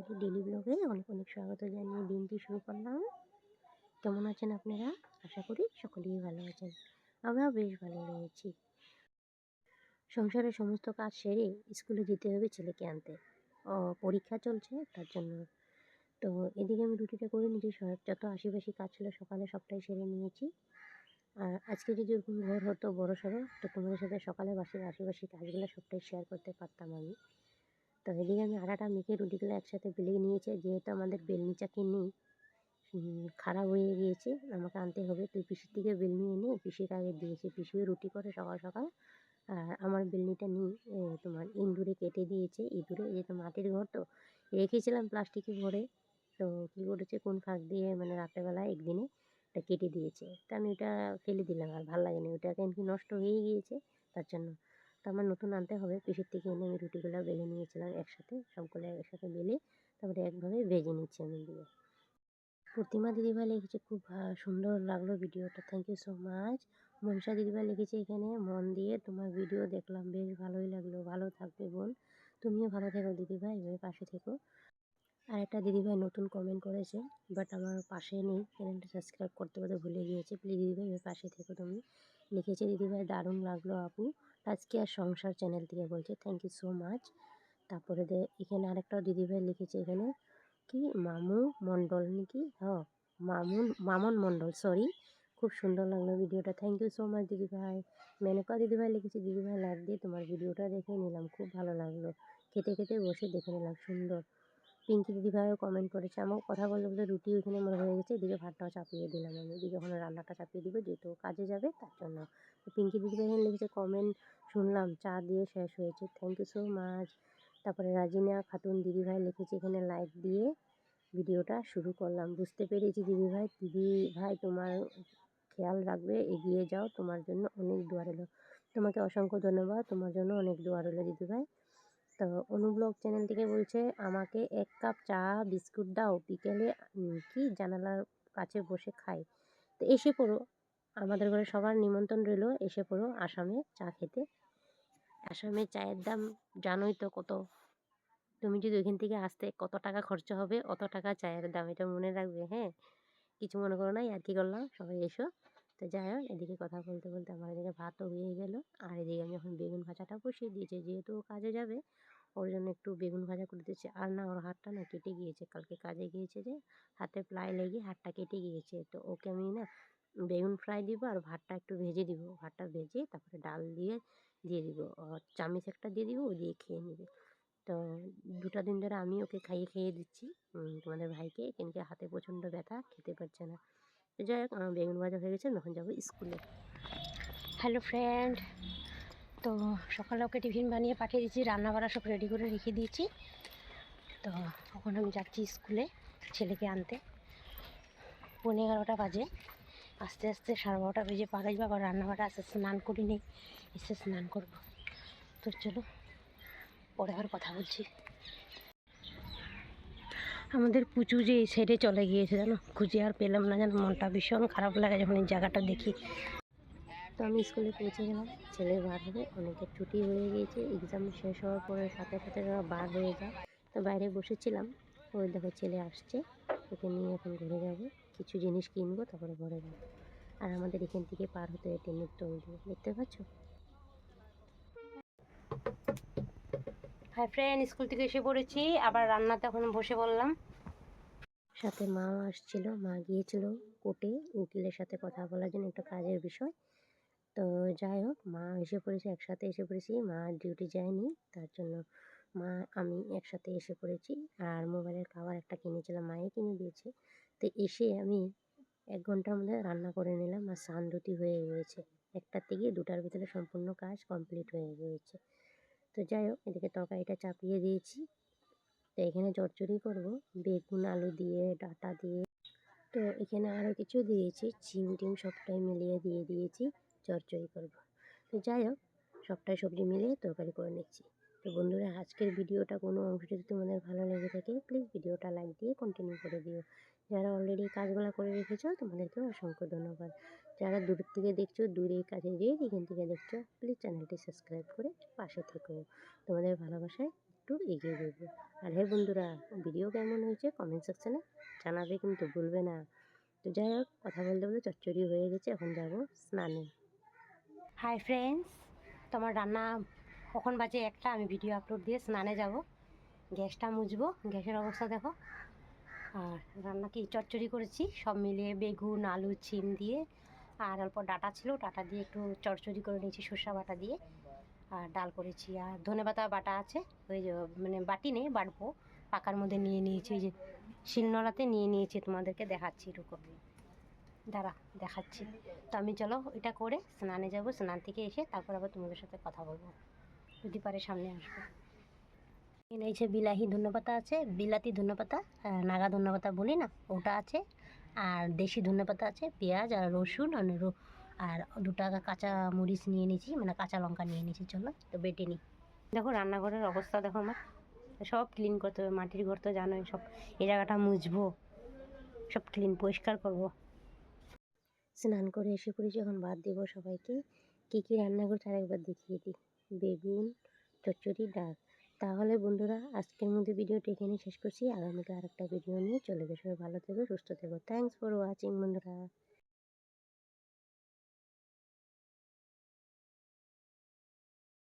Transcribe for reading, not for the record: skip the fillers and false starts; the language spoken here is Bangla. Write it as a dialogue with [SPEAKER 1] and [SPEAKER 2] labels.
[SPEAKER 1] আমাদের ডেইলি ব্লগে অনেক অনেক স্বাগত জানিয়ে দিনটি শুরু করলাম। কেমন আছেন আপনারা? আশা করি সকলেই ভালো আছেন। আমরাও বেশ ভালো রয়েছি। সংসারের সমস্ত কাজ সেরে স্কুলে যেতে হবে ছেলেকে আনতে। পরীক্ষা চলছে তার জন্য। তো এদিকে আমি রুটিটা করে নিয়েছি, যত আশিপাশি কাজ ছিল সকালে সবটাই সেরে নিয়েছি। আর আজকে যদি ওরকম ঘর হতো বড়সড়, তো তোমাদের সাথে সকালে আশিপাশি কাজগুলো সবটাই শেয়ার করতে পারতাম আমি। তো এদিকে আমি আটাটা মেখে রুটিগুলো একসাথে বেলে নিয়েছি। যেহেতু আমাদের বেলনি চাকি নেই, খারাপ হয়ে গিয়েছে, আমাকে আনতে হবে। তো পিসির থেকে বেলনি এনে পিসির আগে দিয়েছি। পিসিও রুটি করে সকাল সকাল। আর আমার বেলনিটা নিয়ে তোমার ইঁদুরে কেটে দিয়েছে। ইঁদুরে যেহেতু মাটির ঘর, তো রেখেছিলাম প্লাস্টিকে ভরে। তো কী করেছে কোন ফাঁক দিয়ে মানে রাত্রেবেলা একদিনে এটা কেটে দিয়েছে। তো আমি ওটা ফেলে দিলাম, আর ভালো লাগেনি, ওটা কেন কি নষ্ট হয়ে গিয়েছে তার জন্য। তো আমার নতুন আনতে হবে। পিসির থেকে এনে আমি রুটিগুলো বেলে নিয়েছিলাম একসাথে, সবগুলো একসাথে বেলে তারপরে একভাবে ভেজে নিচ্ছি আমি দিয়ে। প্রতিমা দিদিভাই লিখেছে খুব সুন্দর লাগলো ভিডিওটা, thank you so much. Manasa দিদিভাই লিখেছে এখানে মন দিয়ে তোমার ভিডিও দেখলাম, বেশ ভালোই লাগলো। ভালো থাকবে বোন, তুমিও ভালো থেকো দিদিভাই, এভাবে পাশে থেকো। আর একটা দিদিভাই নতুন কমেন্ট করেছে, বাট আমার পাশে নেই, চ্যানেলটা সাবস্ক্রাইব করতে ভুলে গিয়েছে। প্লিজ দিদিভাই এভাবে পাশে থেকো তুমি। লিখেছে দিদিভাই দারুণ লাগলো আপু, আজকে আর সংসার চ্যানেল থেকে বলছে, থ্যাংক ইউ সো মাচ। তারপরে এখানে আরেকটাও দিদিভাই লিখেছে এখানে কি মামু মণ্ডল নাকি, মামন মণ্ডল, সরি। খুব সুন্দর লাগলো ভিডিওটা, থ্যাংক ইউ সো মাচ দিদিভাই। মেনকা দিদিভাই লিখেছে দিদিভাই লাইক দিয়ে তোমার ভিডিওটা দেখে নিলাম, খুব ভালো লাগলো, খেতে খেতে বসে দেখে নিলাম, সুন্দর। পিঙ্কি দিদিভাইও কমেন্ট করেছে। আমার কথা বলতে বলতে রুটি ওইখানে আমার হয়ে গেছে, এদিকে ভাতটাও চাপিয়ে দিলাম আমি, এদিকে ওখানে রান্নাটা চাপিয়ে দিব যেহেতু কাজে যাবে তার জন্য। তো পিঙ্কি দিদিভাই এখানে লিখেছে কমেন্ট শুনলাম চা দিয়ে শেষ হয়েছে, থ্যাংক ইউ সো মাচ। তারপরে রাজিনা খাতুন দিদিভাই লিখেছে এখানে লাইক দিয়ে ভিডিওটা শুরু করলাম, বুঝতে পেরেছি দিদিভাই তোমার খেয়াল রাখবে, এগিয়ে যাও, তোমার জন্য অনেক দোয়া রইলো। তোমাকে অসংখ্য ধন্যবাদ, তোমার জন্য অনেক দোয়া রইলো দিদিভাই। তো অনুব্লগ চ্যানেল থেকে বলছে আমাকে 1 কাপ চা বিস্কুট দাও, বিকেলে কি জানালার কাছে বসে খাই। তো এসে পড়ো, আমাদের ঘরে সবার নিমন্ত্রণ রইলো, এসে পড়ো আসামে চা খেতে। আসামে চায়ের দাম জানোই তো কত, তুমি যদি ওইখান থেকে আসতে কত টাকা খরচা হবে, অত টাকা চায়ের দাম, এটা মনে রাখবে। হ্যাঁ, কিছু মনে করো না, আর কি করলাম, সবাই এসো। তো যাই হোক, এদিকে কথা বলতে বলতে আমার এদিকে ভাতও হয়ে গেল। আর এদিকে আমি এখন বেগুন ভাজাটা বসিয়ে দিয়েছি, যেহেতু কাজে যাবে ওর জন্য একটু বেগুন ভাজা করে দিচ্ছি। আর না, ওর হাতটা না কেটে গিয়েছে, কালকে কাজে গিয়েছে যে হাতে প্লাই লেগে হাতটা কেটে গিয়েছে। তো ওকে আমি না বেগুন ফ্রাই দিব আর ভাতটা একটু ভেজে দিব, ভাতটা ভেজে তারপরে ডাল দিয়ে দিব, চামচ একটা দিয়ে দিব, ও দিয়ে খেয়ে নেবে। তো 2টা দিন ধরে আমি ওকে খাইয়ে দিচ্ছি, তোমাদের ভাইকে, কিন্তু হাতে প্রচণ্ড ব্যথা, খেতে পারছে না। তো যাই হোক, আমার বেগুন ভাজা হয়ে গেছে, এখন যাবো স্কুলে। হ্যালো ফ্রেন্ড, তো সকালে ওকে টিফিন বানিয়ে পাঠিয়ে দিয়েছি, রান্না বাড়া সব রেডি করে রেখে দিয়েছি। তো এখন আমি যাচ্ছি স্কুলে ছেলেকে আনতে। 11:30 বাজে, আস্তে আস্তে 12:30 বেজে পার হয়ে যাবে। আবার রান্নাবাড়া আস্তে স্নান করি নেই, এসে স্নান করবো। তো চলো পরে আবার কথা বলছি। আমাদের পুচু যে এই সাইডে চলে গিয়েছে জানো, খুঁজে আর পেলাম না জানো, মনটা ভীষণ খারাপ লাগে যখন এই জায়গাটা দেখি। তো আমি স্কুলে পৌঁছে গেলাম, ছেলে বার হবে, অনেকের ছুটি হয়ে গিয়েছে, এক্সাম শেষ হওয়ার পরে সাথে সাথে ওরা বার হয়ে যায়। তো বাইরে বসেছিলাম, ওই দেখো ছেলে আসছে, ওকে নিয়ে এখন ঘরে যাব, কিছু জিনিস কিনবো তারপরে ঘরে যাব। আর আমাদের এখান থেকে পার হতে হয় ট্রেনের টোল দিয়ে, দেখতে পাচ্ছ। হাই ফ্রেন্ড, স্কুল থেকে এসে পড়েছি, আবার রান্নাতে এখন বসে পড়লাম। সাথে মাও আসছিল, মা গিয়েছিল কোর্টে উকিলের সাথে কথা বলার জন্য, একটা কাজের বিষয়। তো যাই হোক, মা এসে পড়েছে, একসাথে এসে পড়েছি, মা ডিউটি যায়নি তার জন্য মা আমি একসাথে এসে পড়েছি। আর মোবাইলের কভার একটা কিনেছিলাম, মায়ে কিনে দিয়েছে। তো এসে আমি 1 ঘন্টার মধ্যে রান্না করে নিলাম, আর সান রুটি হয়ে গিয়েছে, 1টার থেকে 2টার ভিতরে সম্পূর্ণ কাজ কমপ্লিট হয়ে গিয়েছে। তো যাই হোক, এদিকে তরকারিটা চাপিয়ে দিয়েছি। তো এখানে চচ্চড়ি করব, বেগুন আলু দিয়ে, ডাঁটা দিয়ে। তো এখানে আরও কিছু দিয়েছি, চিম টিম সবটাই মিলিয়ে দিয়ে দিয়েছি, চচ্চড়ি করব। তো যাই হোক, সবটাই সবজি মিলিয়ে তরকারি করে নিচ্ছি। তো বন্ধুরা, আজকের ভিডিওটা কোনো অংশ যদি তোমাদের ভালো লেগে থাকে, প্লিজ ভিডিওটা লাইক দিয়ে কন্টিনিউ করে দিও। যারা অলরেডি কাজগুলো করে রেখেছো তাদেরকেও অসংখ্য ধন্যবাদ। যারা দূর থেকে দেখছো, দূরে কাজে যেয়ে এখান থেকে দেখছো, প্লিজ চ্যানেলটি সাবস্ক্রাইব করে পাশে থেকো। তোমাদের ভালোবাসায় একটু এগিয়ে দেবো। আর হ্যাঁ বন্ধুরা, ভিডিও কেমন হয়েছে কমেন্ট সেকশানে জানাবে কিন্তু ভুলবে না। তো যাই হোক, কথা বলতে বলতে চচ্চড়ি হয়ে গেছে, এখন যাব স্নানে। হাই ফ্রেন্ডস, তোমার রান্না কখন বাজে 1টা, আমি ভিডিও আপলোড দিয়ে স্নানে যাব। গ্যাসটা মুছবো, গ্যাসের অবস্থা দেখো। আর রান্না কি চচ্চড়ি করেছি, সব মিলিয়ে বেগুন আলু শিম দিয়ে, আর অল্প ডাঁটা ছিল, ডাঁটা দিয়ে একটু চচ্চড়ি করে নিয়েছি সর্ষে বাটা দিয়ে। আর ডাল করেছি, আর ধনেপাতা বাটা আছে, ওই যে মানে বাটি নেই, বাটবো, পাকার মধ্যে নিয়ে নিয়েছি, ওই যে শিলনোড়াতে নিয়ে নিয়েছি, তোমাদেরকে দেখাচ্ছি এরকম, দাঁড়া দেখাচ্ছি। তো আমি চলো এটা করে স্নানে যাব, স্নান থেকে এসে তারপর আবার তোমাদের সাথে কথা বলবো, যদি পারে সামনে আসবো। এখানে এই যে বিলাহি ধনেপাতা আছে, বিলাতি ধনেপাতা, নাগা ধনেপাতা বলি না, ওটা আছে। আর দেশি ধনেপাতা আছে, পেঁয়াজ আর রসুন আর 2 টাকা কাঁচা মরিচ নিয়ে নিয়েছি, মানে কাঁচা লঙ্কা নিয়ে নিয়েছি। চলো তো বেটে নিই। দেখো রান্নাঘরের অবস্থা দেখো আমার, সব ক্লিন করতে হবে, মাটির ঘর তো জানোই, সব এই জায়গাটা মুছবো, সব ক্লিন পরিষ্কার করবো। স্নান করে এসে পড়েছি, এখন ভাত দেবো সবাইকে। কী কী রান্না করছি আরেকবার দেখিয়ে দিই। বেগুন, চচ্চড়ি, ডাল। তাহলে বন্ধুরা, আজকের মধ্যে ভিডিওটা এখানেই শেষ করছি। আগামীকাল আরেকটা ভিডিও নিয়ে চলে যাবো। সবাই ভালো থেকো, সুস্থ থেকো। থ্যাংকস ফর ওয়াচিং বন্ধুরা।